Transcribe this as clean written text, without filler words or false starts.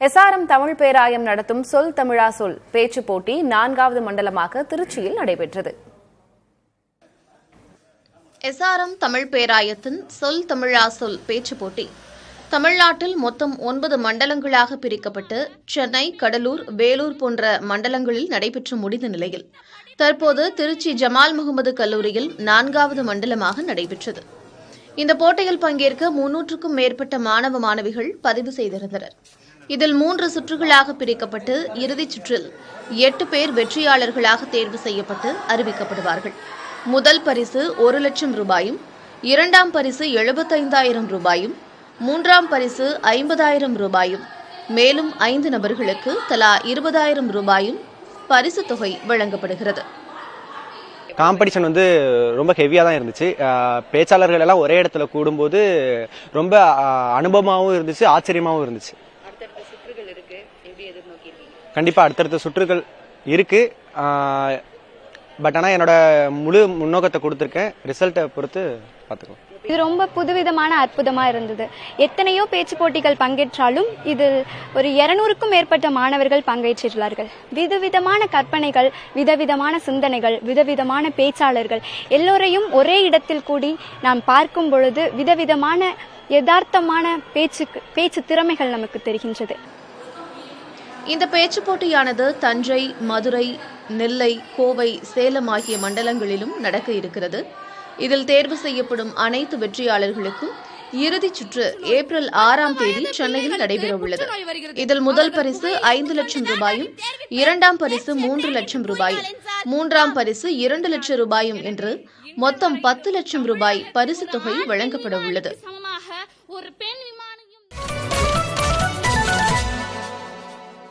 SRM Tamil பேராயம் நடத்தும் சொல் தமிழா சொல் பேச்சு போட்டி 4வது மண்டலமாக திருச்சியில் நடைபெற்றது. எஸ்ஆர்எம் தமிழ் பேராயத்தின் சொல் தமிழா சொல் பேச்சு போட்டி தமிழ்நாட்டில் மொத்தம் 9 மண்டலங்களாக பிரிக்கப்பட்டு சென்னை, கடலூர், வேலூர் போன்ற மண்டலங்களில் நடைபெற்று முடிந்த நிலையில் தற்போது திருச்சி ஜமால் முகமது கல்லூரியில் 4வது மண்டலமாக நடைபெற்றது. இந்த போட்டியில் பங்கேற்க 300க்கும் மேற்பட்ட மாணவ மாணவிகள் பதிவு செய்திருந்தனர். இதில் 3 சுற்றுகளாக பிரிக்கப்பட்டு இறுதிச் சுற்றில் 8 பேர் வெற்றியாளர்களாக தேர்வு செய்யப்பட்டு அறிவிக்கப்படுவார்கள். முதல் பரிசு 1 லட்சம் ரூபாயும், 2ஆம் பரிசு 75,000 ரூபாயும், 3ஆம் பரிசு 50,000 ரூபாயும், மேலும் 5 நபர்களுக்கு தலா 20,000 ரூபாயும் பரிசு தொகை வழங்கப்படுகிறது. காம்படிஷன் ரொம்ப ஹெவியாக தான் இருந்துச்சு. பேச்சாளர்கள் எல்லாம் ஒரே இடத்துல கூடும்போது ரொம்ப அனுபவமாகவும் இருந்துச்சு, ஆச்சரியமாகவும் இருந்துச்சு. கண்டிப்பாக அடுத்தடுத்த சுற்றுகள் இருக்கு. பட் ஆனால் என்னோட முழு முன்னோக்கத்தை கொடுத்துருக்கேன். ரிசல்ட்டை பொறுத்து பார்த்துக்கோ. இது ரொம்ப புதுவிதமான அற்புதமாக இருந்தது. எத்தனையோ பேச்சு போட்டிகள் பங்கேற்றாலும் இதில் ஒரு 200க்கும் மேற்பட்ட மாணவர்கள் பங்கேற்றுள்ளார்கள். விதவிதமான கற்பனைகள், விதவிதமான சிந்தனைகள், விதவிதமான பேச்சாளர்கள் எல்லோரையும் ஒரே இடத்தில் கூடி நாம் பார்க்கும் பொழுது விதவிதமான யதார்த்தமான பேச்சு திறமைகள் நமக்கு தெரிகின்றது. இந்த பேச்சு போட்டியானது தஞ்சை, மதுரை, நெல்லை, கோவை, சேலம் ஆகிய மண்டலங்களிலும் நடக்க இருக்கிறது. இதில் தேர்வு செய்யப்படும் அனைத்து வெற்றியாளர்களுக்கும் இறுதிச் சுற்று ஏப்ரல் 6ஆம் தேதி சென்னையில் நடைபெறவுள்ளது. இதில் முதல் பரிசு 5 லட்சம் ரூபாயும், 2ஆம் பரிசு 3 லட்சம் ரூபாயும், 3ஆம் பரிசு 2 லட்சம் ரூபாயும் என்று மொத்தம் 10 லட்சம் ரூபாய் பரிசு தொகை வழங்கப்பட உள்ளது.